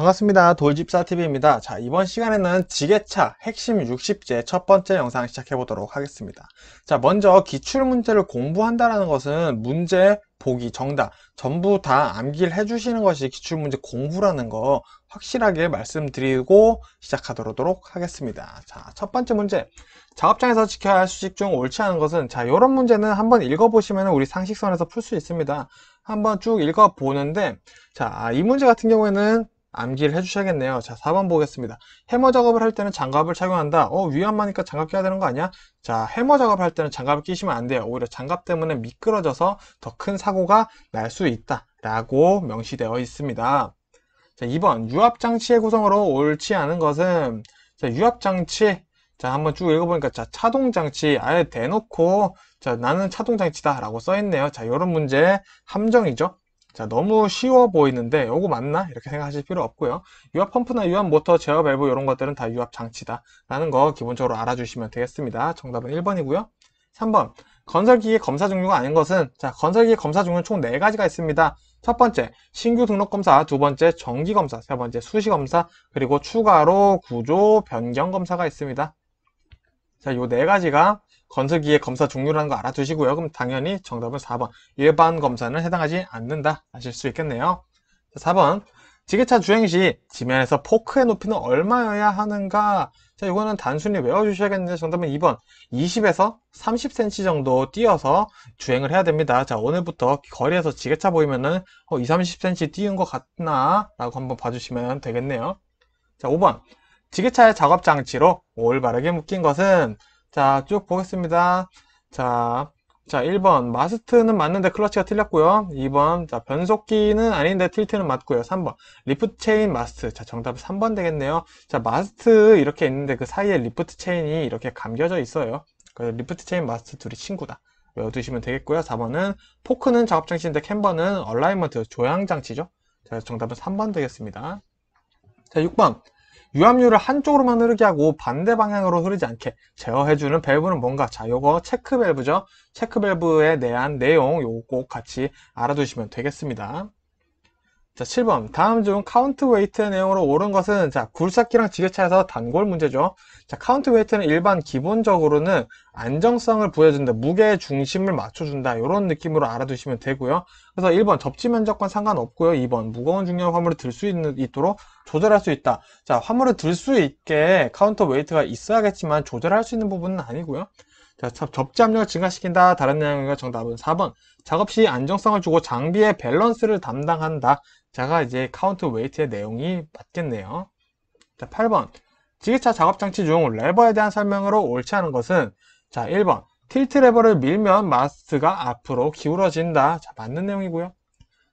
반갑습니다. 돌집사TV입니다. 자, 이번 시간에는 지게차 핵심 60제 첫 번째 영상 시작해 보도록 하겠습니다. 자, 먼저 기출문제를 공부한다는 것은 문제, 보기, 정답 전부 다 암기를 해주시는 것이 기출문제 공부라는 거 확실하게 말씀드리고 시작하도록 하겠습니다. 자, 첫 번째 문제. 작업장에서 지켜야 할 수식 중 옳지 않은 것은, 자, 이런 문제는 한번 읽어보시면 우리 상식선에서 풀 수 있습니다. 한번 쭉 읽어보는데, 자, 이 문제 같은 경우에는 암기를 해주셔야겠네요. 자, 4번 보겠습니다. 해머 작업을 할 때는 장갑을 착용한다. 위험하니까 장갑 껴야 되는 거 아니야? 자, 해머 작업을 할 때는 장갑을 끼시면 안 돼요. 오히려 장갑 때문에 미끄러져서 더 큰 사고가 날 수 있다 라고 명시되어 있습니다. 자, 2번 유압장치의 구성으로 옳지 않은 것은, 자, 유압장치, 자, 한번 쭉 읽어보니까, 자, 차동장치 아예 대놓고, 자, 나는 차동장치다 라고 써있네요. 자, 이런 문제 함정이죠. 자, 너무 쉬워 보이는데 요거 맞나? 이렇게 생각하실 필요 없고요. 유압 펌프나 유압 모터, 제어 밸브 이런 것들은 다 유압 장치다 라는 거 기본적으로 알아주시면 되겠습니다. 정답은 1번이고요. 3번 건설기계 검사 종류가 아닌 것은, 자, 건설기계 검사 종류는 총 4가지가 있습니다. 첫 번째 신규 등록 검사, 두 번째 정기 검사, 세 번째 수시 검사, 그리고 추가로 구조 변경 검사가 있습니다. 자, 요 4가지가 건설기계 검사 종류라는 거 알아두시고요. 그럼 당연히 정답은 4번 일반 검사는 해당하지 않는다 하실 수 있겠네요. 자, 4번 지게차 주행 시 지면에서 포크의 높이는 얼마여야 하는가? 자, 이거는 단순히 외워주셔야겠는데 정답은 2번 20에서 30cm 정도 띄어서 주행을 해야 됩니다. 자, 오늘부터 거리에서 지게차 보이면은 2, 30cm 띄운 것 같나? 라고 한번 봐주시면 되겠네요. 자, 5번 지게차의 작업장치로 올바르게 묶인 것은, 자, 쭉 보겠습니다. 자, 1번 마스트는 맞는데 클러치가 틀렸고요. 2번 자, 변속기는 아닌데 틸트는 맞고요. 3번 리프트 체인 마스트, 자, 정답 3번 되겠네요. 자, 마스트 이렇게 있는데 그 사이에 리프트 체인이 이렇게 감겨져 있어요. 그래서 리프트 체인 마스트 둘이 친구다 외워두시면 되겠고요. 4번은 포크는 작업장치인데 캠버는 얼라이먼트 조향장치죠. 자, 정답은 3번 되겠습니다. 자, 6번 유압류를 한쪽으로만 흐르게 하고 반대 방향으로 흐르지 않게 제어해주는 밸브는 뭔가? 자, 요거 체크 밸브죠. 체크 밸브에 대한 내용 요거 꼭 같이 알아두시면 되겠습니다. 자, 7번 다음 중 카운트 웨이트의 내용으로 옳은 것은, 자, 굴삭기랑 지게차에서 단골 문제죠. 자, 카운트 웨이트는 일반 기본적으로는 안정성을 부여준다, 무게의 중심을 맞춰준다, 이런 느낌으로 알아두시면 되고요. 그래서 1번 접지 면적과 상관없고요. 2번 무거운 중량 화물을 들 수 있도록 조절할 수 있다. 자, 화물을 들 수 있게 카운터 웨이트가 있어야겠지만 조절할 수 있는 부분은 아니고요. 자, 접지 압력을 증가시킨다. 다른 내용이가 정답은 4번 작업 시 안정성을 주고 장비의 밸런스를 담당한다. 자가 이제 카운트 웨이트의 내용이 맞겠네요. 자, 8번 지게차 작업장치 중 레버에 대한 설명으로 옳지 않은 것은, 자, 1번 틸트 레버를 밀면 마스가 앞으로 기울어진다. 자, 맞는 내용이고요.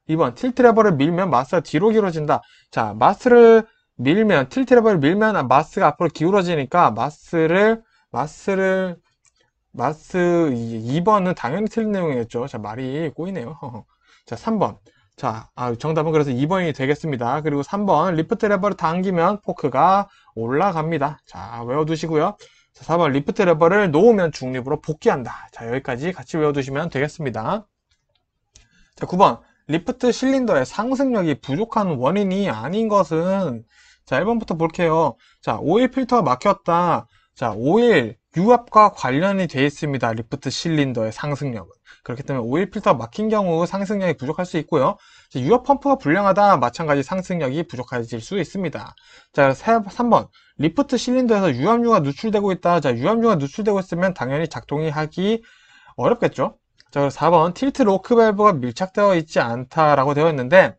2번 틸트 레버를 밀면 마스가 뒤로 기울어진다. 자, 마스를 밀면, 틸트 레버를 밀면 마스가 앞으로 기울어지니까 마스 2번은 당연히 틀린 내용이겠죠. 자, 말이 꼬이네요. 자, 3번. 자, 정답은 그래서 2번이 되겠습니다. 그리고 3번 리프트 레버를 당기면 포크가 올라갑니다. 자, 외워두시고요. 자, 4번 리프트 레버를 놓으면 중립으로 복귀한다. 자, 여기까지 같이 외워두시면 되겠습니다. 자, 9번 리프트 실린더의 상승력이 부족한 원인이 아닌 것은, 자, 1번부터 볼게요. 자, 오일 필터가 막혔다. 자, 오일 유압과 관련이 되어 있습니다. 리프트 실린더의 상승력은. 그렇기 때문에 오일 필터가 막힌 경우 상승력이 부족할 수 있고요. 자, 유압 펌프가 불량하다, 마찬가지 상승력이 부족해질 수 있습니다. 자, 3번 리프트 실린더에서 유압류가 누출되고 있다. 자, 유압류가 누출되고 있으면 당연히 작동이 하기 어렵겠죠. 자, 4번 틸트 로크 밸브가 밀착되어 있지 않다라고 되어 있는데,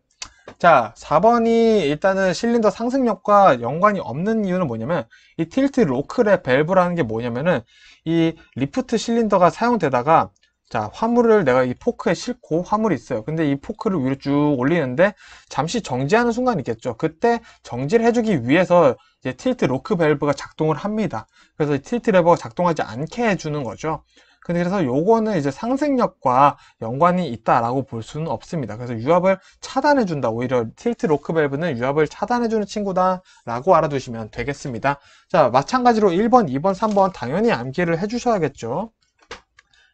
자, 4번이 일단은 실린더 상승력과 연관이 없는 이유는 뭐냐면, 이 틸트 로크의 밸브라는 게 뭐냐면은, 이 리프트 실린더가 사용되다가, 자, 화물을 내가 이 포크에 싣고 화물이 있어요. 근데 이 포크를 위로 쭉 올리는데 잠시 정지하는 순간이 있겠죠. 그때 정지를 해주기 위해서 이제 틸트 로크 밸브가 작동을 합니다. 그래서 틸트 레버가 작동하지 않게 해주는 거죠. 근데 그래서 요거는 이제 상승력과 연관이 있다라고 볼 수는 없습니다. 그래서 유압을 차단해 준다. 오히려 틸트 로크 밸브는 유압을 차단해 주는 친구다 라고 알아두시면 되겠습니다. 자, 마찬가지로 1번, 2번, 3번 당연히 암기를 해 주셔야겠죠.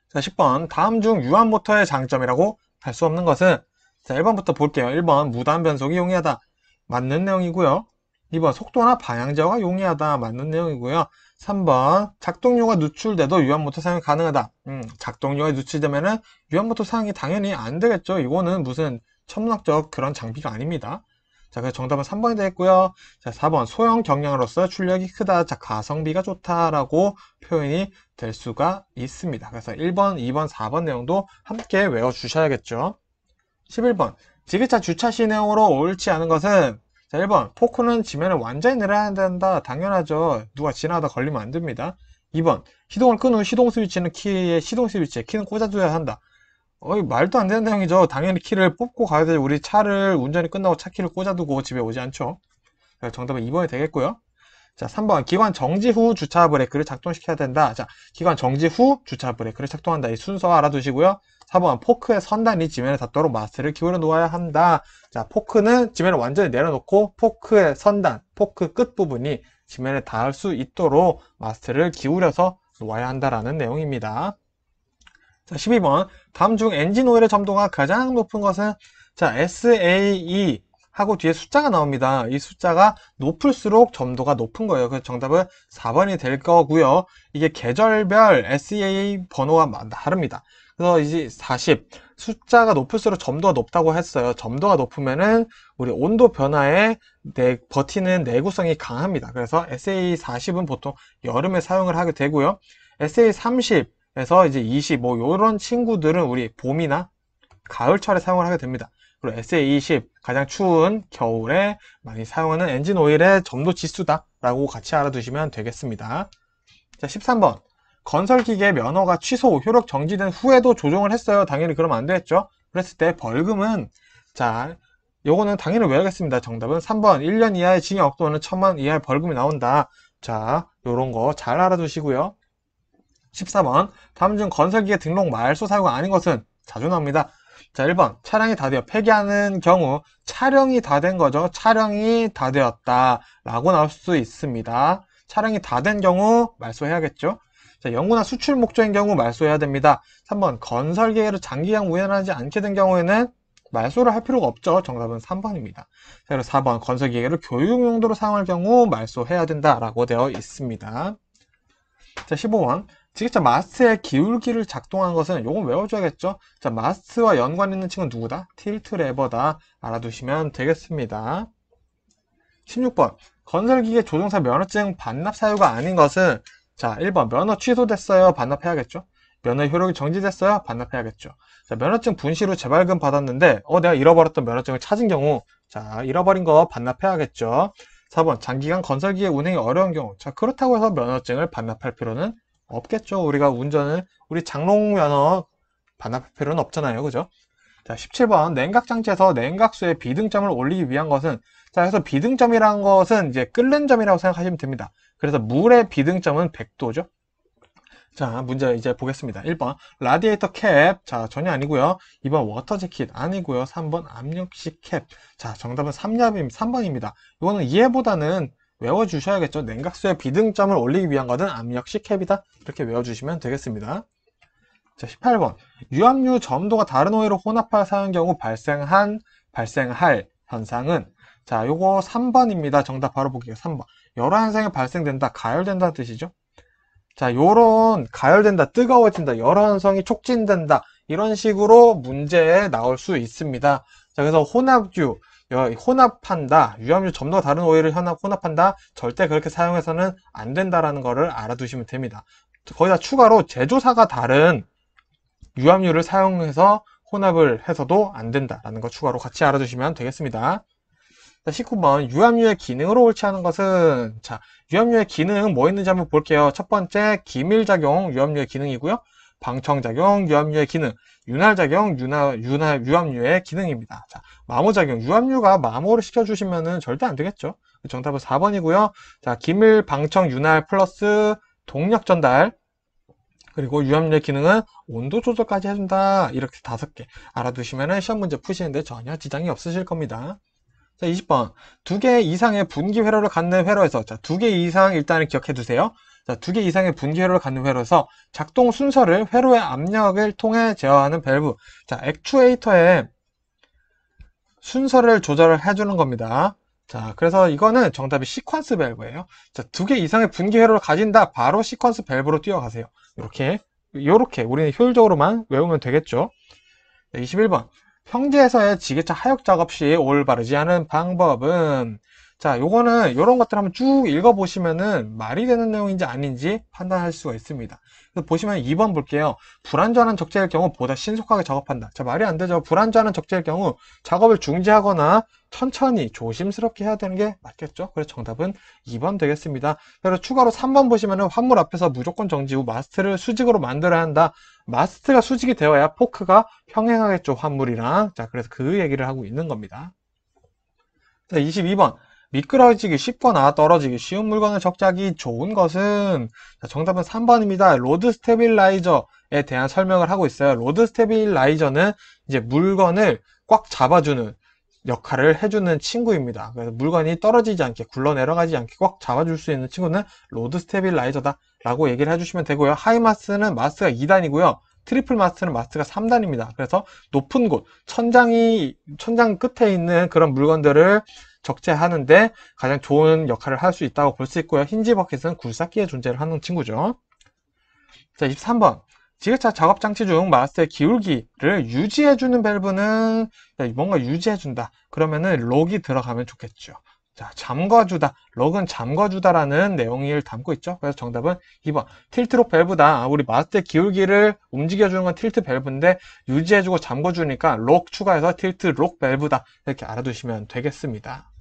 자, 10번 다음 중 유압 모터의 장점이라고 할 수 없는 것은, 자, 1번부터 볼게요. 1번 무단 변속이 용이하다. 맞는 내용이고요. 2번 속도나 방향 제어가 용이하다. 맞는 내용이고요. 3번 작동료가 누출돼도 유압모터 사용이 가능하다. 작동료가 누출되면은 유압모터 사용이 당연히 안 되겠죠. 이거는 무슨 천문학적 그런 장비가 아닙니다. 자, 그래서 정답은 3번이 되겠고요. 자, 4번 소형 경량으로서 출력이 크다. 자, 가성비가 좋다라고 표현이 될 수가 있습니다. 그래서 1번, 2번, 4번 내용도 함께 외워주셔야겠죠. 11번 지게차 주차 시 내용으로 옳지 않은 것은 자, 1번 포크는 지면을 완전히 내려야 된다. 당연하죠. 누가 지나가다 걸리면 안 됩니다. 2번 시동을 끈 후 시동 스위치는 키에 시동 스위치에 키는 꽂아줘야 한다. 말도 안 되는 내용이죠. 당연히 키를 뽑고 가야 되죠. 우리 차를 운전이 끝나고 차 키를 꽂아두고 집에 오지 않죠. 정답은 2번이 되겠고요. 자, 3번 기관 정지 후 주차 브레이크를 작동시켜야 된다. 자, 기관 정지 후 주차 브레이크를 작동한다. 이 순서 알아두시고요. 4번 포크의 선단이 지면에 닿도록 마스를 기울여 놓아야 한다. 자, 포크는 지면을 완전히 내려놓고 포크의 선단, 포크 끝부분이 지면에 닿을 수 있도록 마스를 기울여서 놓아야 한다라는 내용입니다. 자, 12번 다음 중 엔진 오일의 점도가 가장 높은 것은 자, SAE 하고 뒤에 숫자가 나옵니다. 이 숫자가 높을수록 점도가 높은 거예요. 그래서 정답은 4번이 될 거고요. 이게 계절별 SEA 번호가 다릅니다. 그래서 이제 40 숫자가 높을수록 점도가 높다고 했어요. 점도가 높으면은 우리 온도 변화에 버티는 내구성이 강합니다. 그래서 SA40은 보통 여름에 사용을 하게 되고요. SA30에서 이제 20 뭐 이런 친구들은 우리 봄이나 가을철에 사용을 하게 됩니다. 그리고 SA20 가장 추운 겨울에 많이 사용하는 엔진 오일의 점도 지수다 라고 같이 알아두시면 되겠습니다. 자, 13번 건설기계 면허가 취소, 효력 정지된 후에도 조정을 했어요. 당연히 그러면 안 되겠죠. 그랬을 때 벌금은 자, 요거는 당연히 외우겠습니다. 정답은 3번 1년 이하의 징역 또는 1,000만 이하의 벌금이 나온다. 자, 요런 거 잘 알아두시고요. 14번 다음 중 건설기계 등록 말소 사유가 아닌 것은 자주 나옵니다. 자, 1번 차량이 다 되어 폐기하는 경우 촬영이 다 된 거죠. 촬영이 다 되었다 라고 나올 수 있습니다. 차량이 다 된 경우 말소해야겠죠. 자, 연구나 수출 목적인 경우 말소해야 됩니다. 3번 건설계획을 장기간 운행하지 않게 된 경우에는 말소를 할 필요가 없죠. 정답은 3번입니다. 자, 그리고 4번 건설기계를 교육 용도로 사용할 경우 말소해야 된다라고 되어 있습니다. 자, 15번 지게차 마스트의 기울기를 작동한 것은 요건 외워줘야겠죠. 자, 마스트와 연관 있는 층은 누구다? 틸트 레버다. 알아두시면 되겠습니다. 16번 건설기계 조종사 면허증 반납 사유가 아닌 것은 자, 1번 면허 취소됐어요. 반납해야겠죠. 면허 효력이 정지됐어요. 반납해야겠죠. 자, 면허증 분실 후 재발급 받았는데 내가 잃어버렸던 면허증을 찾은 경우 자, 잃어버린 거 반납해야겠죠. 4번 장기간 건설기계 운행이 어려운 경우 자, 그렇다고 해서 면허증을 반납할 필요는 없겠죠. 우리가 운전을 우리 장롱 면허 반납할 필요는 없잖아요. 그죠? 자, 17번 냉각장치에서 냉각수의 비등점을 올리기 위한 것은 자, 그래서 비등점이라는 것은 이제 끓는 점이라고 생각하시면 됩니다. 그래서 물의 비등점은 100도죠. 자, 문제 이제 보겠습니다. 1번 라디에이터 캡. 자, 전혀 아니고요. 2번 워터 재킷 아니고요. 3번 압력식 캡. 자, 정답은 3번입니다. 이거는 이해보다는 외워주셔야겠죠. 냉각수의 비등점을 올리기 위한 것은 압력식 캡이다. 이렇게 외워주시면 되겠습니다. 자, 18번 유압류 점도가 다른 오일을 혼합하여 사용한 경우 발생할 현상은 자, 요거 3번입니다. 정답 바로 볼게요. 3번 여러 현상이 발생된다, 가열된다는 뜻이죠. 자, 요런 가열된다, 뜨거워진다, 여러 현상이 촉진된다 이런 식으로 문제에 나올 수 있습니다. 자, 그래서 혼합한다, 유압류 점도가 다른 오일을 혼합한다, 절대 그렇게 사용해서는 안 된다라는 거를 알아두시면 됩니다. 거기다 추가로 제조사가 다른 유압류를 사용해서 혼합을 해서도 안 된다라는 거 추가로 같이 알아두시면 되겠습니다. 자, 19번 유압류의 기능으로 옳지 않은 것은 자, 유압류의 기능 뭐 있는지 한번 볼게요. 첫 번째 기밀작용 유압류의 기능이고요. 방청작용 유압류의 기능, 윤활작용 유압류의 기능입니다. 자, 마모작용 유압류가 마모를 시켜주시면은 절대 안 되겠죠. 정답은 4번이고요. 자, 기밀 방청 윤활 플러스 동력 전달 그리고 유압류의 기능은 온도 조절까지 해준다. 이렇게 5개 알아두시면 시험 문제 푸시는데 전혀 지장이 없으실 겁니다. 자, 20번 2개 이상의 분기 회로를 갖는 회로에서 자, 2개 이상 일단은 기억해 두세요. 자, 2개 이상의 분기 회로를 갖는 회로에서 작동 순서를 회로의 압력을 통해 제어하는 밸브. 자, 액추에이터의 순서를 조절을 해주는 겁니다. 자, 그래서 이거는 정답이 시퀀스 밸브예요. 자, 2개 이상의 분기 회로를 가진다. 바로 시퀀스 밸브로 뛰어가세요. 요렇게 우리는 효율적으로만 외우면 되겠죠. 네, 21번. 형제에서의 지게차 하역 작업 시 올바르지 않은 방법은, 자, 요거는 요런 것들 한번 쭉 읽어보시면은 말이 되는 내용인지 아닌지 판단할 수가 있습니다. 그래서 보시면 2번 볼게요. 불안전한 적재일 경우 보다 신속하게 작업한다. 자, 말이 안 되죠. 불안전한 적재일 경우 작업을 중지하거나 천천히 조심스럽게 해야 되는 게 맞겠죠. 그래서 정답은 2번 되겠습니다. 그리고 추가로 3번 보시면은 환물 앞에서 무조건 정지 후 마스트를 수직으로 만들어야 한다. 마스트가 수직이 되어야 포크가 평행하겠죠, 환물이랑. 자, 그래서 그 얘기를 하고 있는 겁니다. 자, 22번. 미끄러지기 쉽거나 떨어지기 쉬운 물건을 적재하기 좋은 것은, 자, 정답은 3번입니다. 로드 스테빌라이저에 대한 설명을 하고 있어요. 로드 스테빌라이저는 이제 물건을 꽉 잡아주는 역할을 해주는 친구입니다. 그래서 물건이 떨어지지 않게, 굴러 내려가지 않게 꽉 잡아줄 수 있는 친구는 로드 스테빌라이저다 라고 얘기를 해주시면 되고요. 하이마스는 마스가 2단이고요. 트리플 마스트는 마스가 3단입니다. 그래서 높은 곳, 천장 끝에 있는 그런 물건들을 적재하는데 가장 좋은 역할을 할 수 있다고 볼 수 있고요. 힌지 버킷은 굴삭기의 존재를 하는 친구죠. 자, 23번. 지게차 작업 장치 중 마스터의 기울기를 유지해주는 밸브는, 뭔가 유지해준다. 그러면은 록이 들어가면 좋겠죠. 자, 잠궈주다. 록은 잠궈주다라는 내용을 담고 있죠. 그래서 정답은 2번. 틸트록 밸브다. 우리 마스터의 기울기를 움직여주는 건 틸트 밸브인데 유지해주고 잠궈주니까 록 추가해서 틸트 록 밸브다. 이렇게 알아두시면 되겠습니다.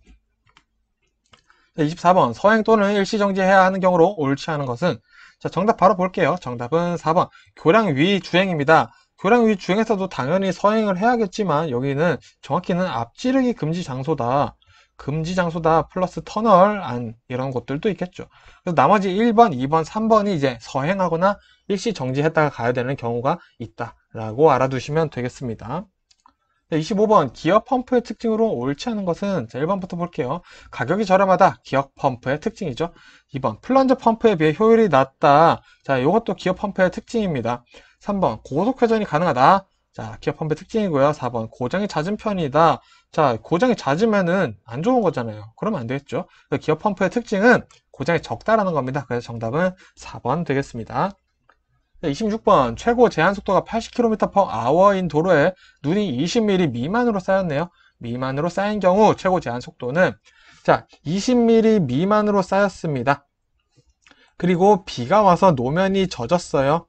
24번. 서행 또는 일시정지해야 하는 경우로 옳지 않은 것은, 자, 정답 바로 볼게요. 정답은 4번. 교량 위 주행입니다. 교량 위 주행에서도 당연히 서행을 해야겠지만 여기는 정확히는 앞지르기 금지 장소다. 금지 장소다 플러스 터널 안 이런 것들도 있겠죠. 그래서 나머지 1번, 2번, 3번이 이제 서행하거나 일시 정지했다가 가야 되는 경우가 있다라고 알아두시면 되겠습니다. 25번 기어 펌프의 특징으로 옳지 않은 것은, 자, 1번부터 볼게요. 가격이 저렴하다. 기어 펌프의 특징이죠. 2번 플런저 펌프에 비해 효율이 낮다. 자, 이것도 기어 펌프의 특징입니다. 3번 고속 회전이 가능하다. 자, 기어 펌프의 특징이고요. 4번 고장이 잦은 편이다. 자, 고장이 잦으면은 안 좋은 거잖아요. 그러면 안 되겠죠. 기어 펌프의 특징은 고장이 적다라는 겁니다. 그래서 정답은 4번 되겠습니다. 26번 최고 제한 속도가 80km/h인 도로에 눈이 20mm 미만으로 쌓였네요. 미만으로 쌓인 경우 최고 제한 속도는, 자, 20mm 미만으로 쌓였습니다. 그리고 비가 와서 노면이 젖었어요.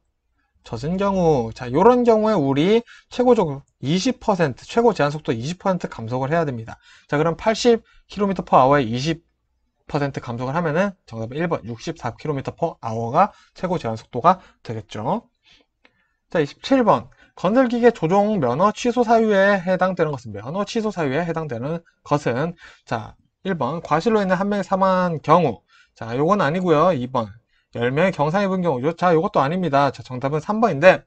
젖은 경우, 자, 요런 경우에 우리 최고적으로 20%, 최고 제한 속도 20% 감속을 해야 됩니다. 자, 그럼 80km/h에 20% 감속을 하면은 정답은 1번 64km/h가 최고 제한 속도가 되겠죠. 자, 27번. 건설기계 조종 면허 취소 사유에 해당되는 것은, 면허 취소 사유에 해당되는 것은, 자, 1번 과실로 인해 한 명이 사망한 경우. 자, 요건 아니고요. 2번 10명이 경상 입은 경우. 자, 요것도 아닙니다. 자, 정답은 3번인데,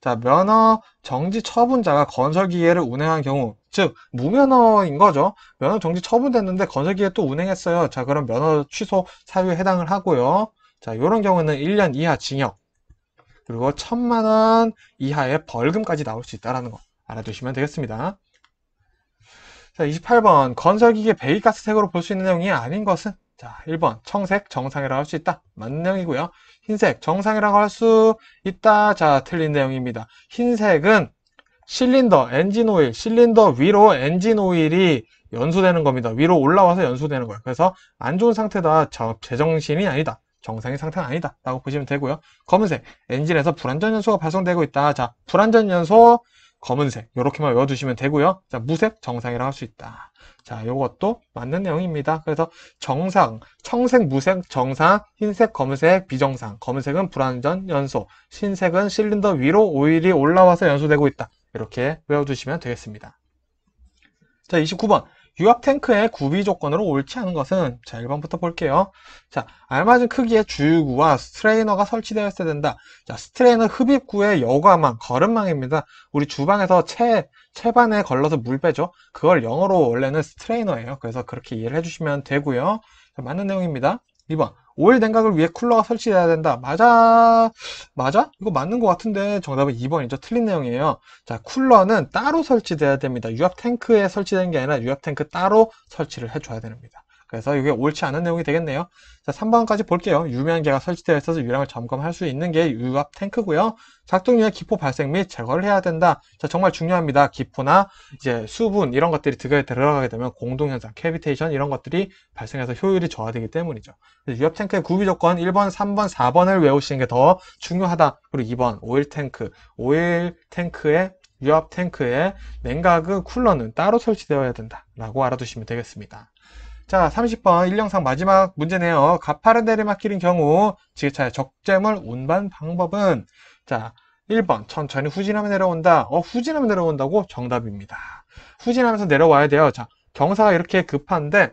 자, 면허 정지 처분자가 건설기계를 운행한 경우, 즉 무면허인 거죠. 면허 정지 처분됐는데 건설기계 또 운행했어요. 자, 그럼 면허 취소 사유에 해당을 하고요. 자, 이런 경우는 1년 이하 징역, 그리고 1,000만 원 이하의 벌금까지 나올 수 있다는 거 알아두시면 되겠습니다. 자, 28번 건설기계 배기가스색으로 볼 수 있는 내용이 아닌 것은, 자, 1번 청색 정상이라고 할 수 있다. 맞는 내용이고요. 흰색 정상이라고 할 수 있다. 자, 틀린 내용입니다. 흰색은 실린더, 엔진 오일, 실린더 위로 엔진 오일이 연소되는 겁니다. 위로 올라와서 연소되는 거예요. 그래서 안 좋은 상태다. 제정신이 아니다. 정상의 상태는 아니다. 라고 보시면 되고요. 검은색, 엔진에서 불안전 연소가 발생되고 있다. 자, 불안전 연소, 검은색. 이렇게만 외워두시면 되고요. 자, 무색, 정상이라고 할 수 있다. 자, 요것도 맞는 내용입니다. 그래서 정상, 청색, 무색, 정상, 흰색, 검은색, 비정상. 검은색은 불안전 연소, 흰색은 실린더 위로 오일이 올라와서 연소되고 있다. 이렇게 외워두시면 되겠습니다. 자, 29번. 유압 탱크의 구비 조건으로 옳지 않은 것은, 자, 1번부터 볼게요. 자, 알맞은 크기의 주유구와 스트레이너가 설치되어 있어야 된다. 자, 스트레이너 흡입구의 여과망, 거름망입니다. 우리 주방에서 채반에 걸러서 물 빼죠. 그걸 영어로 원래는 스트레이너예요. 그래서 그렇게 이해를 해주시면 되고요. 자, 맞는 내용입니다. 2번. 오일 냉각을 위해 쿨러가 설치돼야 된다. 맞아? 맞아? 이거 맞는 것 같은데 정답은 2번이죠. 틀린 내용이에요. 자, 쿨러는 따로 설치돼야 됩니다. 유압 탱크에 설치되는 게 아니라 유압 탱크 따로 설치를 해줘야 됩니다. 그래서 이게 옳지 않은 내용이 되겠네요. 자, 3번까지 볼게요. 유명계가 설치되어 있어서 유량을 점검할 수 있는 게 유압 탱크고요. 작동 후에 기포 발생 및 제거를 해야 된다. 자, 정말 중요합니다. 기포나 이제 수분 이런 것들이 들어가게 되면 공동현상, 캐비테이션 이런 것들이 발생해서 효율이 저하되기 때문이죠. 유압 탱크의 구비 조건 1번, 3번, 4번을 외우시는 게 더 중요하다. 그리고 2번 오일 탱크, 오일 탱크의 유압 탱크의 냉각은 쿨러는 따로 설치되어야 된다 라고 알아두시면 되겠습니다. 자, 30번 1영상 마지막 문제네요. 가파른 내리막길인 경우 지게차의 적재물 운반 방법은 자, 1번 천천히 후진하면 내려온다. 후진하면 내려온다고? 정답입니다. 후진하면서 내려와야 돼요. 자, 경사가 이렇게 급한데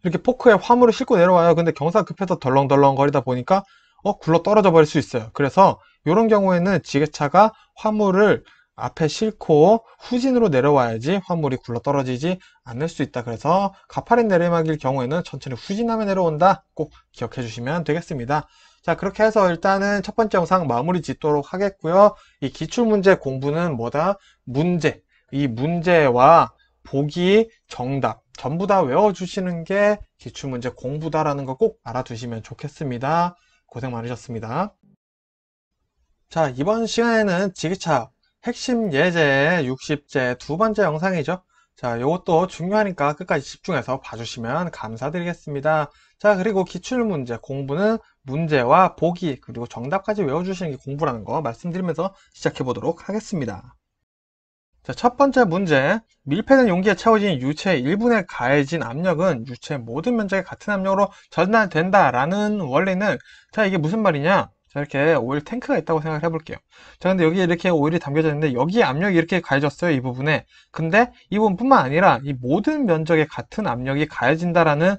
이렇게 포크에 화물을 싣고 내려와요. 근데 경사가 급해서 덜렁덜렁 거리다 보니까 굴러 떨어져 버릴 수 있어요. 그래서 이런 경우에는 지게차가 화물을 앞에 싣고 후진으로 내려와야지 화물이 굴러 떨어지지 않을 수 있다. 그래서 가파른 내리막일 경우에는 천천히 후진하며 내려온다. 꼭 기억해 주시면 되겠습니다. 자, 그렇게 해서 일단은 첫 번째 영상 마무리 짓도록 하겠고요. 이 기출문제 공부는 뭐다? 문제. 이 문제와 보기, 정답 전부 다 외워주시는 게 기출문제 공부다라는 거 꼭 알아두시면 좋겠습니다. 고생 많으셨습니다. 자, 이번 시간에는 지게차 핵심 예제 60제 두 번째 영상이죠. 자, 이것도 중요하니까 끝까지 집중해서 봐주시면 감사드리겠습니다. 자, 그리고 기출문제 공부는 문제와 보기 그리고 정답까지 외워주시는 게 공부라는 거 말씀드리면서 시작해 보도록 하겠습니다. 자, 첫 번째 문제. 밀폐된 용기에 채워진 유체의 1분에 가해진 압력은 유체의 모든 면적의 같은 압력으로 전달된다라는 원리는 자, 이게 무슨 말이냐? 자, 이렇게 오일 탱크가 있다고 생각을 해볼게요. 자, 근데 여기에 이렇게 오일이 담겨져 있는데 여기에 압력이 이렇게 가해졌어요. 이 부분에. 근데 이 부분뿐만 아니라 이 모든 면적의 같은 압력이 가해진다라는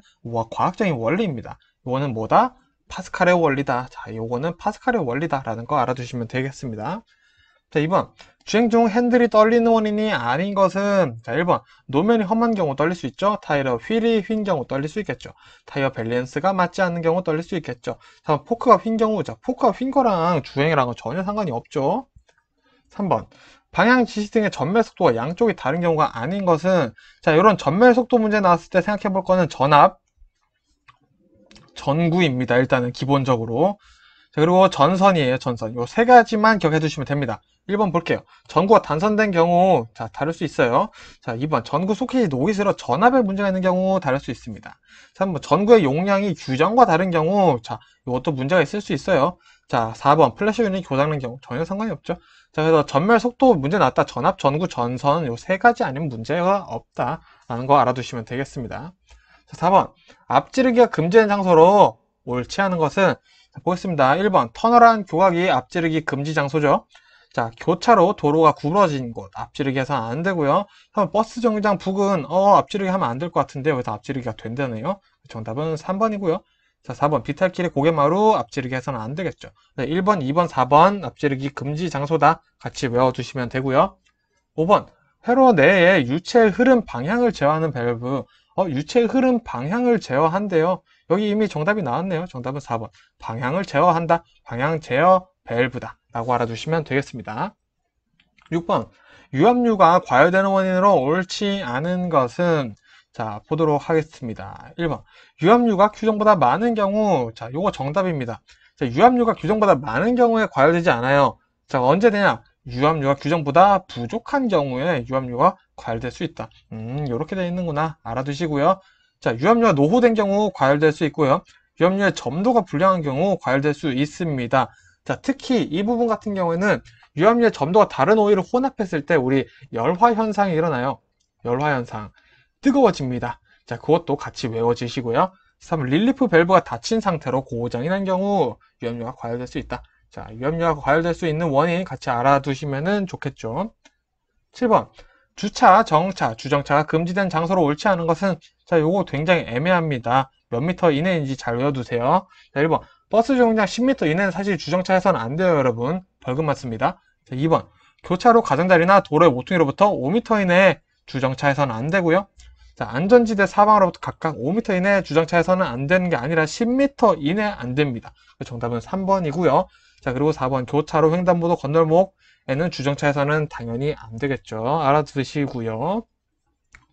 과학적인 원리입니다. 이거는 뭐다? 파스칼의 원리다. 자, 요거는 파스칼의 원리다라는 거 알아두시면 되겠습니다. 자, 2번. 주행 중 핸들이 떨리는 원인이 아닌 것은 자, 1번. 노면이 험한 경우 떨릴 수 있죠. 타이어 휠이 휜 경우 떨릴 수 있겠죠. 타이어 밸런스가 맞지 않는 경우 떨릴 수 있겠죠. 자, 포크가 휜 경우 자, 포크가 휜 거랑 주행이랑은 전혀 상관이 없죠. 3번. 방향 지시 등의 전매 속도가 양쪽이 다른 경우가 아닌 것은 자, 이런 전매 속도 문제 나왔을 때 생각해 볼 거는 전압, 전구입니다. 일단은 기본적으로. 자, 그리고 전선이에요. 전선. 요 세 가지만 기억해 두시면 됩니다. 1번 볼게요. 전구가 단선된 경우 자, 다를 수 있어요. 자, 2번 전구 소켓이 녹이 슬어 전압에 문제가 있는 경우 다를 수 있습니다. 3번 전구의 용량이 규정과 다른 경우 자, 이것도 문제가 있을 수 있어요. 자, 4번 플래시 유닛이 고장난 경우 전혀 상관이 없죠. 자, 그래서 전멸 속도 문제 났다. 전압, 전구, 전선 요 세 가지 아니면 문제가 없다라는 거 알아두시면 되겠습니다. 자, 4번 앞지르기가 금지된 장소로 옳지 않은 것은 자, 보겠습니다. 1번 터널한 교각이 앞지르기 금지 장소죠. 자, 교차로 도로가 구부러진 곳 앞지르기 해서는 안 되고요. 3번 버스 정류장 부근 앞지르기 하면 안 될 것 같은데 왜 다 앞지르기가 된다네요. 정답은 3번이고요. 자, 4번 비탈길의 고개마루 앞지르기 해서는 안 되겠죠. 네, 1번, 2번, 4번 앞지르기 금지 장소다. 같이 외워두시면 되고요. 5번 회로 내에 유체의 흐름 방향을 제어하는 밸브 유체의 흐름 방향을 제어한대요. 여기 이미 정답이 나왔네요. 정답은 4번. 방향을 제어한다. 방향 제어 밸브다. 라고 알아두시면 되겠습니다. 6번. 유압류가 과열되는 원인으로 옳지 않은 것은 자, 보도록 하겠습니다. 1번. 유압류가 규정보다 많은 경우 자, 요거 정답입니다. 자, 유압류가 규정보다 많은 경우에 과열되지 않아요. 자, 언제 되냐? 유압류가 규정보다 부족한 경우에 유압류가 과열될 수 있다. 요렇게 되어 있는구나. 알아두시고요. 자, 유압류가 노후된 경우 과열될 수 있고요. 유압류의 점도가 불량한 경우 과열될 수 있습니다. 자, 특히 이 부분 같은 경우에는 유압류의 점도가 다른 오일을 혼합했을 때 우리 열화 현상이 일어나요. 열화 현상. 뜨거워집니다. 자, 그것도 같이 외워주시고요. 3. 릴리프 밸브가 닫힌 상태로 고장이 난 경우 유압류가 과열될 수 있다. 자, 유압류가 과열될 수 있는 원인 같이 알아두시면 좋겠죠. 7번. 주차, 정차, 주정차가 금지된 장소로 옳지 않은 것은 자, 요거 굉장히 애매합니다. 몇 미터 이내인지 잘 외워두세요. 자, 1번. 버스 정류장 10m 이내는 사실 주정차해서는 안 돼요, 여러분. 벌금 맞습니다. 자, 2번. 교차로 가장자리나 도로의 모퉁이로부터 5m 이내에 주정차해서는 안 되고요. 자, 안전지대 사방으로부터 각각 5m 이내 주정차에서는 안 되는 게 아니라 10m 이내 안 됩니다. 정답은 3번이고요. 자, 그리고 4번 교차로 횡단보도 건널목에는 주정차에서는 당연히 안 되겠죠. 알아두시고요.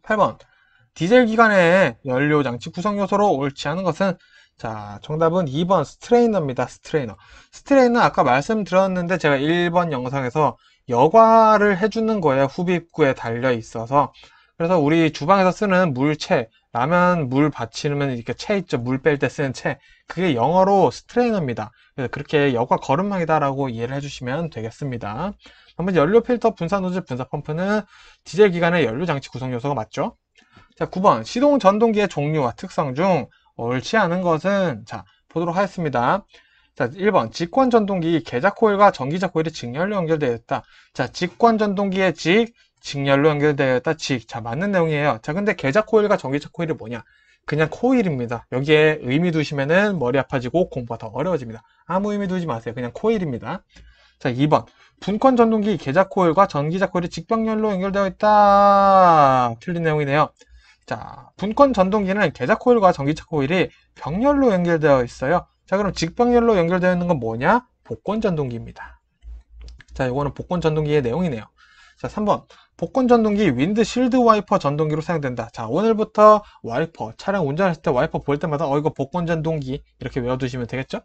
8번 디젤 기관의 연료 장치 구성 요소로 옳지 않은 것은, 자, 정답은 2번 스트레이너입니다. 스트레이너. 스트레이너 아까 말씀드렸는데 제가 1번 영상에서 여과를 해주는 거예요. 흡입구에 달려 있어서. 그래서 우리 주방에서 쓰는 물채, 라면 물 받치면 이렇게 채 있죠. 물 뺄 때 쓰는 채. 그게 영어로 스트레이너입니다. 그래서 그렇게 여과 거름망이다라고 이해를 해주시면 되겠습니다. 나머지 연료 필터, 분사 노즐, 분사 펌프는 디젤 기관의 연료 장치 구성 요소가 맞죠? 자, 9번 시동 전동기의 종류와 특성 중 옳지 않은 것은, 자, 보도록 하겠습니다. 자, 1번 직권 전동기 계작 코일과 전기작 코일이 직렬로 연결되어 있다. 자, 직권 전동기의 직렬로 연결되어 있다. 자, 맞는 내용이에요. 자, 근데 계작 코일과 전기작 코일이 뭐냐? 그냥 코일입니다. 여기에 의미 두시면은 머리 아파지고 공부가 더 어려워집니다. 아무 의미 두지 마세요. 그냥 코일입니다. 자, 2번 분권 전동기 계작 코일과 전기작 코일이 직병렬로 연결되어 있다. 틀린 내용이네요. 자, 분권 전동기는 계작 코일과 전기작 코일이 병렬로 연결되어 있어요. 자, 그럼 직병렬로 연결되어 있는 건 뭐냐? 복권 전동기입니다. 자, 이거는 복권 전동기의 내용이네요. 자, 3번 복권 전동기 윈드 실드 와이퍼 전동기로 사용된다. 자, 오늘부터 와이퍼, 차량 운전하실 때 와이퍼 볼 때마다 이거 복권 전동기 이렇게 외워두시면 되겠죠?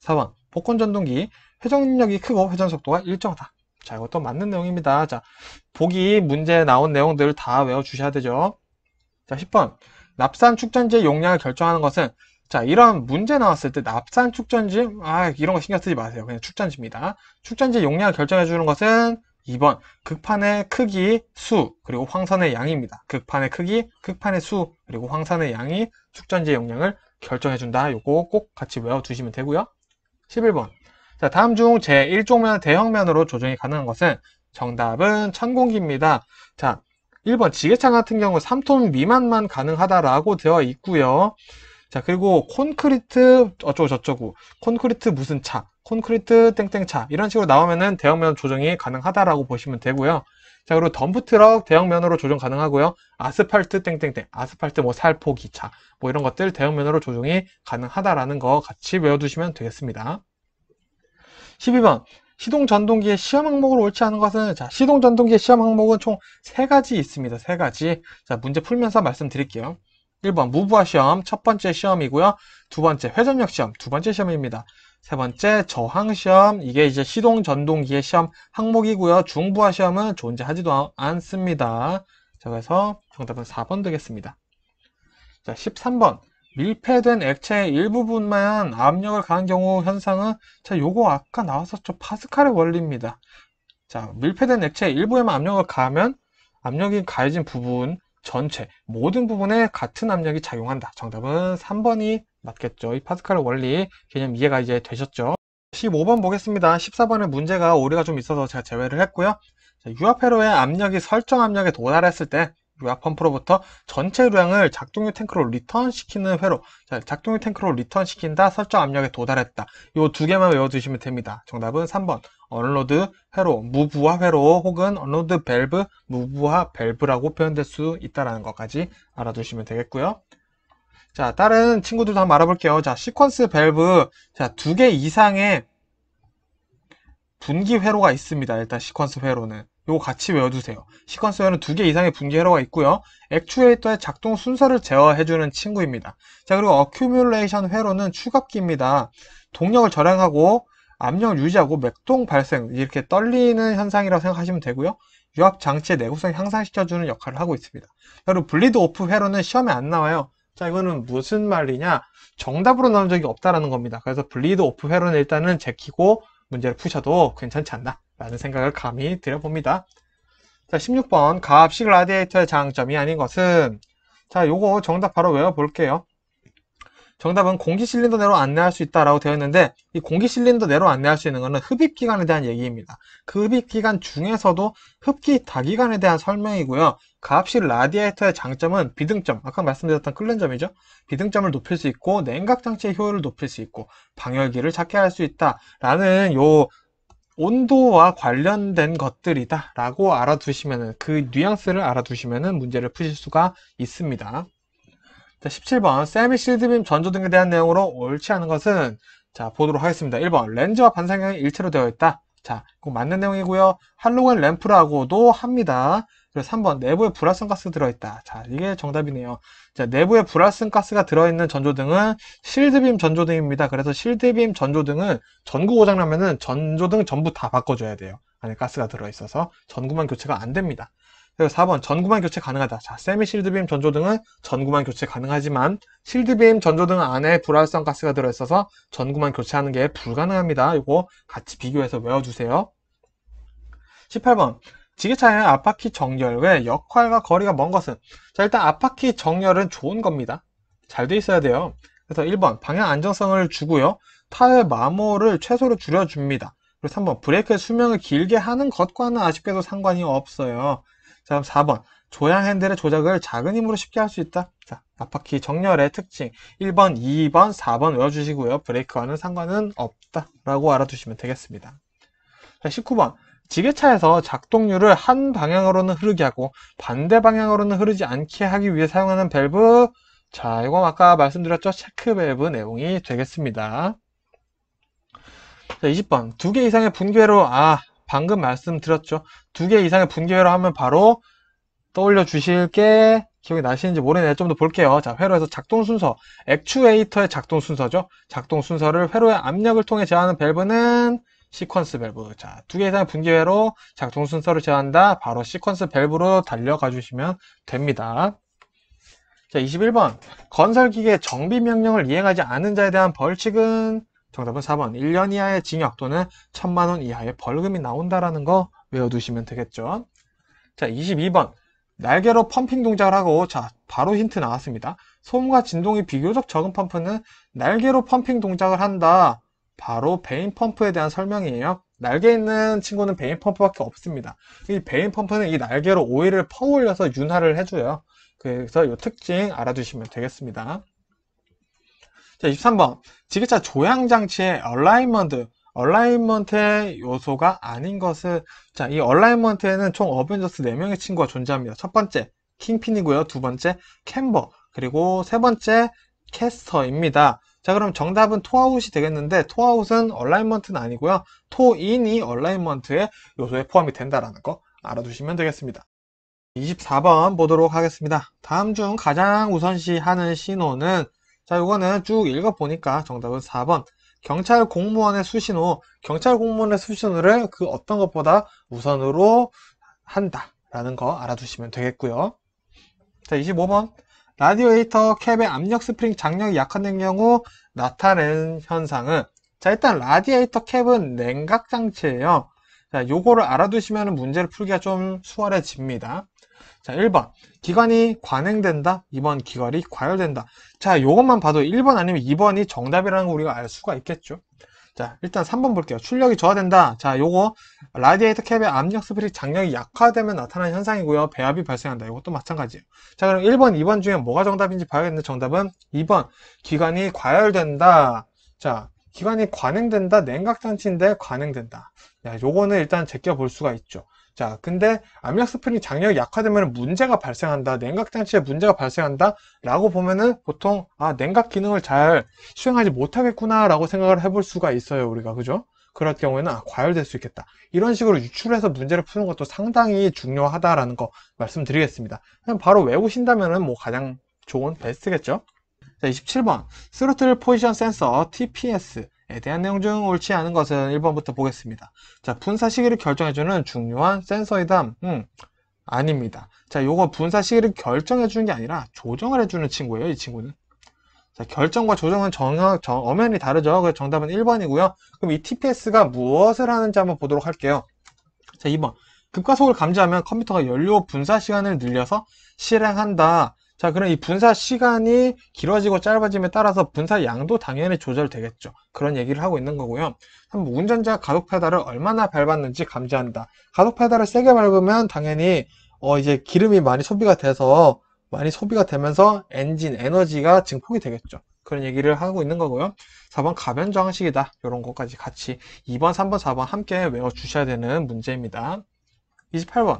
4번 복권 전동기 회전력이 크고 회전 속도가 일정하다. 자, 이것도 맞는 내용입니다. 자, 보기 문제에 나온 내용들 다 외워주셔야 되죠. 자, 10번 납산 축전지의 용량을 결정하는 것은, 자, 이런 문제 나왔을 때 납산 축전지, 이런 거 신경 쓰지 마세요. 그냥 축전지입니다. 축전지의 용량을 결정해 주는 것은 2번 극판의 크기, 수, 그리고 황선의 양입니다. 극판의 크기, 극판의 수, 그리고 황선의 양이 축전지의 용량을 결정해 준다. 요거 꼭 같이 외워두시면 되고요. 11번 자, 다음 중 제1종면 대형면으로 조정이 가능한 것은, 정답은 천공기입니다. 자, 1번 지게차 같은 경우 3톤 미만만 가능하다라고 되어 있고요. 자, 그리고 콘크리트 어쩌고 저쩌고, 콘크리트 무슨 차, 콘크리트 땡땡차 이런 식으로 나오면은 대형면 조정이 가능하다라고 보시면 되고요. 자, 그리고 덤프트럭 대형면으로 조정 가능하고요. 아스팔트 땡땡땡, 아스팔트 뭐 살포기차 뭐 이런 것들 대형면으로 조정이 가능하다라는 거 같이 외워두시면 되겠습니다. 12번 시동 전동기의 시험 항목으로 옳지 않은 것은, 자, 시동 전동기의 시험 항목은 총 3가지 있습니다. 3가지. 자, 문제 풀면서 말씀드릴게요. 1번 무브화 시험 첫 번째 시험이고요. 두 번째 회전력 시험 두 번째 시험입니다. 세 번째 저항 시험, 이게 이제 시동 전동기의 시험 항목이고요. 중부화 시험은 존재하지도 않습니다. 자, 그래서 정답은 4번 되겠습니다. 자, 13번 밀폐된 액체의 일부분만 압력을 가한 경우 현상은, 자, 요거 아까 나왔었죠. 파스칼의 원리입니다. 자, 밀폐된 액체의 일부에만 압력을 가하면 압력이 가해진 부분 전체 모든 부분에 같은 압력이 작용한다. 정답은 3번이 맞겠죠. 이 파스칼의 원리 개념 이해가 이제 되셨죠? 15번 보겠습니다. 14번의 문제가 오류가 좀 있어서 제가 제외를 했고요. 자, 유압회로의 압력이 설정 압력에 도달했을 때 유압 펌프로부터 전체 류량을 작동유 탱크로 리턴시키는 회로. 자, 작동유 탱크로 리턴시킨다, 설정 압력에 도달했다. 요 두 개만 외워두시면 됩니다. 정답은 3번 언로드 회로, 무부하 회로 혹은 언로드 밸브, 무부하 밸브라고 표현될 수 있다는 것까지 알아두시면 되겠고요. 자, 다른 친구들도 한번 알아볼게요. 자, 시퀀스 밸브, 자, 2개 이상의 분기 회로가 있습니다. 일단 시퀀스 회로는 요거 같이 외워두세요. 시퀀스 회로는 2개 이상의 분기 회로가 있고요. 액추에이터의 작동 순서를 제어해주는 친구입니다. 자, 그리고 어큐뮬레이션 회로는 추갑기입니다. 동력을 절약하고 압력을 유지하고 맥동 발생, 이렇게 떨리는 현상이라고 생각하시면 되고요. 유압 장치의 내구성 향상시켜주는 역할을 하고 있습니다. 그리고 블리드 오프 회로는 시험에 안 나와요. 자, 이거는 무슨 말이냐? 정답으로 나온 적이 없다라는 겁니다. 그래서 블리드 오프 회로는 일단은 제키고 문제를 푸셔도 괜찮지 않나 라는 생각을 감히 드려봅니다. 자, 16번 가압식 라디에이터의 장점이 아닌 것은, 자, 요거 정답 바로 외워볼게요. 정답은 공기 실린더 내로 안내할 수 있다라고 되어 있는데, 이 공기 실린더 내로 안내할 수 있는 것은 흡입기관에 대한 얘기입니다. 그 흡입기관 중에서도 흡기 다기관에 대한 설명이고요. 가압식 라디에이터의 장점은 비등점, 아까 말씀드렸던 끓는 점이죠. 비등점을 높일 수 있고 냉각 장치의 효율을 높일 수 있고 방열기를 작게 할 수 있다라는 요 온도와 관련된 것들이다 라고 알아두시면은, 그 뉘앙스를 알아두시면은 문제를 푸실 수가 있습니다. 자, 17번 세미 실드빔 전조 등에 대한 내용으로 옳지 않은 것은, 자, 보도록 하겠습니다. 1번 렌즈와 반사경이 일체로 되어 있다. 자, 꼭 맞는 내용이고요. 할로겐 램프라고도 합니다. 그리고 3번 내부에 불활성 가스 들어있다. 자, 이게 정답이네요. 자, 내부에 불활성 가스가 들어있는 전조등은 실드빔 전조등입니다. 그래서 실드빔 전조등은 전구 고장나면은 전조등 전부 다 바꿔줘야 돼요. 안에 가스가 들어있어서 전구만 교체가 안 됩니다. 그리고 4번 전구만 교체 가능하다. 자, 세미 실드빔 전조등은 전구만 교체 가능하지만 실드빔 전조등 안에 불활성 가스가 들어있어서 전구만 교체하는 게 불가능합니다. 이거 같이 비교해서 외워주세요. 18번 지게차의 앞바퀴 정렬 외 역할과 거리가 먼 것은, 자, 일단 앞바퀴 정렬은 좋은 겁니다. 잘 돼 있어야 돼요. 그래서 1번 방향 안정성을 주고요. 타의 마모를 최소로 줄여줍니다. 그리고 3번 브레이크의 수명을 길게 하는 것과는 아쉽게도 상관이 없어요. 자, 그럼 4번 조향 핸들의 조작을 작은 힘으로 쉽게 할 수 있다. 자, 앞바퀴 정렬의 특징 1번, 2번, 4번 외워주시고요. 브레이크와는 상관은 없다 라고 알아두시면 되겠습니다. 자, 19번 지게차에서 작동률을 한 방향으로는 흐르게 하고 반대 방향으로는 흐르지 않게 하기 위해 사용하는 밸브, 자, 이건 아까 말씀드렸죠. 체크 밸브 내용이 되겠습니다. 자, 20번 두 개 이상의 분기회로, 방금 말씀드렸죠. 두 개 이상의 분기회로 하면 바로 떠올려 주실 게 기억이 나시는지 모르겠네요. 좀 더 볼게요. 자, 회로에서 작동 순서, 액추에이터의 작동 순서죠. 작동 순서를 회로의 압력을 통해 제어하는 밸브는 시퀀스 밸브. 자, 두 개 이상의 분기회로 작동 순서를 제어한다. 바로 시퀀스 밸브로 달려가 주시면 됩니다. 자, 21번 건설기계 정비 명령을 이행하지 않은 자에 대한 벌칙은, 정답은 4번 1년 이하의 징역 또는 1,000만 원 이하의 벌금이 나온다라는 거 외워두시면 되겠죠. 자, 22번 날개로 펌핑 동작을 하고, 자, 바로 힌트 나왔습니다. 소음과 진동이 비교적 적은 펌프는 날개로 펌핑 동작을 한다. 바로 베인 펌프에 대한 설명이에요. 날개 있는 친구는 베인 펌프밖에 없습니다. 이 베인 펌프는 이 날개로 오일을 퍼올려서 윤활을 해줘요. 그래서 이 특징 알아두시면 되겠습니다. 자, 23번 지게차 조향장치의 얼라이먼트의 요소가 아닌 것은, 자, 이 얼라이먼트에는 총 어벤져스 4명의 친구가 존재합니다. 첫 번째 킹핀이고요. 두 번째 캠버, 그리고 세 번째 캐스터입니다. 자, 그럼 정답은 토아웃이 되겠는데, 토아웃은 얼라이먼트는 아니고요. 토인이 얼라이먼트의 요소에 포함이 된다라는 거 알아두시면 되겠습니다. 24번 보도록 하겠습니다. 다음 중 가장 우선시하는 신호는, 자, 이거는 쭉 읽어보니까 정답은 4번 경찰 공무원의 수신호, 경찰 공무원의 수신호를 그 어떤 것보다 우선으로 한다 라는 거 알아두시면 되겠고요. 자, 25번 라디에이터 캡의 압력 스프링 장력이 약화된 경우 나타내는 현상은, 자, 일단 라디에이터 캡은 냉각 장치예요. 자, 요거를 알아두시면 문제를 풀기가 좀 수월해집니다. 자, 1번 기관이 관행된다, 2번 기관이 과열된다. 자, 요것만 봐도 1번 아니면 2번이 정답이라는 거 우리가 알 수가 있겠죠. 자, 일단 3번 볼게요. 출력이 저하된다. 자, 요거 라디에이터 캡의 압력 스프링 장력이 약화되면 나타나는 현상이고요. 배압이 발생한다. 이것도 마찬가지예요. 자, 그럼 1번, 2번 중에 뭐가 정답인지 봐야겠는데, 정답은 2번 기관이 과열된다. 자, 기관이 관행된다. 냉각장치인데 관행된다. 야, 요거는 일단 제껴볼 수가 있죠. 자, 근데 압력 스프링 장력이 약화되면 문제가 발생한다, 냉각장치에 문제가 발생한다 라고 보면은 보통 냉각 기능을 잘 수행하지 못하겠구나 라고 생각을 해볼 수가 있어요, 우리가. 그죠? 그럴 경우에는 과열될 수 있겠다, 이런 식으로 유출해서 문제를 푸는 것도 상당히 중요하다라는 거 말씀드리겠습니다. 그냥 바로 외우신다면은 뭐 가장 좋은 베스트겠죠. 자, 27번 스로틀 포지션 센서 TPS에 대한 내용 중 옳지 않은 것은 1번부터 보겠습니다. 자, 분사 시기를 결정해주는 중요한 센서이다. 아닙니다. 자, 요거 분사 시기를 결정해주는 게 아니라 조정을 해주는 친구예요, 이 친구는. 자, 결정과 조정은 엄연히 다르죠. 그래서 정답은 1번이고요. 그럼 이 TPS가 무엇을 하는지 한번 보도록 할게요. 자, 2번 급가속을 감지하면 컴퓨터가 연료 분사 시간을 늘려서 실행한다. 자, 그럼 이 분사 시간이 길어지고 짧아짐에 따라서 분사 양도 당연히 조절되겠죠. 그런 얘기를 하고 있는 거고요. 한번 운전자가 가속 페달을 얼마나 밟았는지 감지한다. 가속 페달을 세게 밟으면 당연히 이제 기름이 많이 소비가 되면서 엔진 에너지가 증폭이 되겠죠. 그런 얘기를 하고 있는 거고요. 4번 가변저항식이다. 이런 것까지 같이 2번, 3번, 4번 함께 외워주셔야 되는 문제입니다. 28번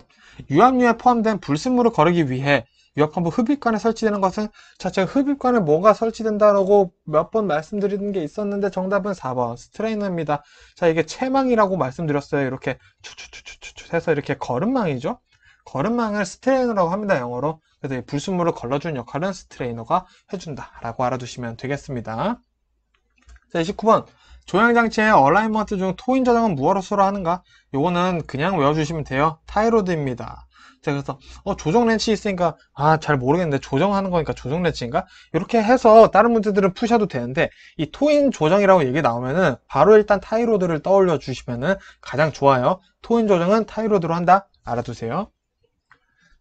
유압류에 포함된 불순물을 거르기 위해 유압펌프 흡입관에 설치되는 것은, 자, 제가 흡입관에 뭐가 설치된다라고 몇 번 말씀드리는 게 있었는데 정답은 4번 스트레이너입니다. 자, 이게 채망이라고 말씀드렸어요. 이렇게 추추추추추 해서 이렇게 거름망이죠. 거름망을 스트레이너라고 합니다, 영어로. 그래서 이 불순물을 걸러주는 역할은 스트레이너가 해준다 라고 알아두시면 되겠습니다. 자, 29번 조향장치의 얼라이먼트 중 토인 저장은 무엇으로 하는가? 요거는 그냥 외워주시면 돼요. 타이로드입니다. 자, 그래서 조정 렌치 있으니까 잘 모르겠는데 조정하는 거니까 조정 렌치인가? 이렇게 해서 다른 문제들은 푸셔도 되는데, 이 토인 조정이라고 얘기 나오면은 바로 일단 타이로드를 떠올려 주시면은 가장 좋아요. 토인 조정은 타이로드로 한다. 알아두세요.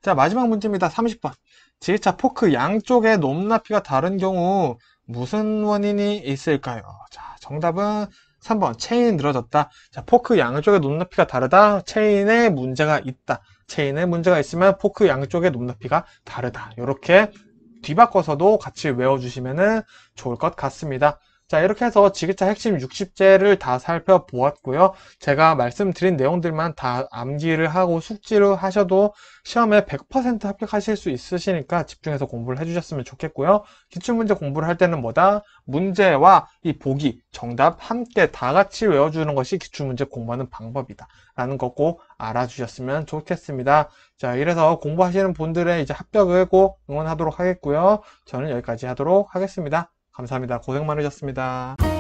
자, 마지막 문제입니다. 30번 지게차 포크 양쪽의 높낮이가 다른 경우 무슨 원인이 있을까요? 자, 정답은 3번 체인이 늘어졌다. 자, 포크 양쪽의 높낮이가 다르다. 체인에 문제가 있다. 체인에 문제가 있으면 포크 양쪽의 높낮이가 다르다. 이렇게 뒤바꿔서도 같이 외워주시면 좋을 것 같습니다. 자, 이렇게 해서 지게차 핵심 60제를 다 살펴보았고요. 제가 말씀드린 내용들만 다 암기를 하고 숙지를 하셔도 시험에 100% 합격하실 수 있으시니까 집중해서 공부를 해주셨으면 좋겠고요. 기출문제 공부를 할 때는 뭐다? 문제와 이 보기, 정답 함께 다 같이 외워주는 것이 기출문제 공부하는 방법이다 라는 거 꼭 알아주셨으면 좋겠습니다. 자, 이래서 공부하시는 분들의 이제 합격을 꼭 응원하도록 하겠고요. 저는 여기까지 하도록 하겠습니다. 감사합니다. 고생 많으셨습니다.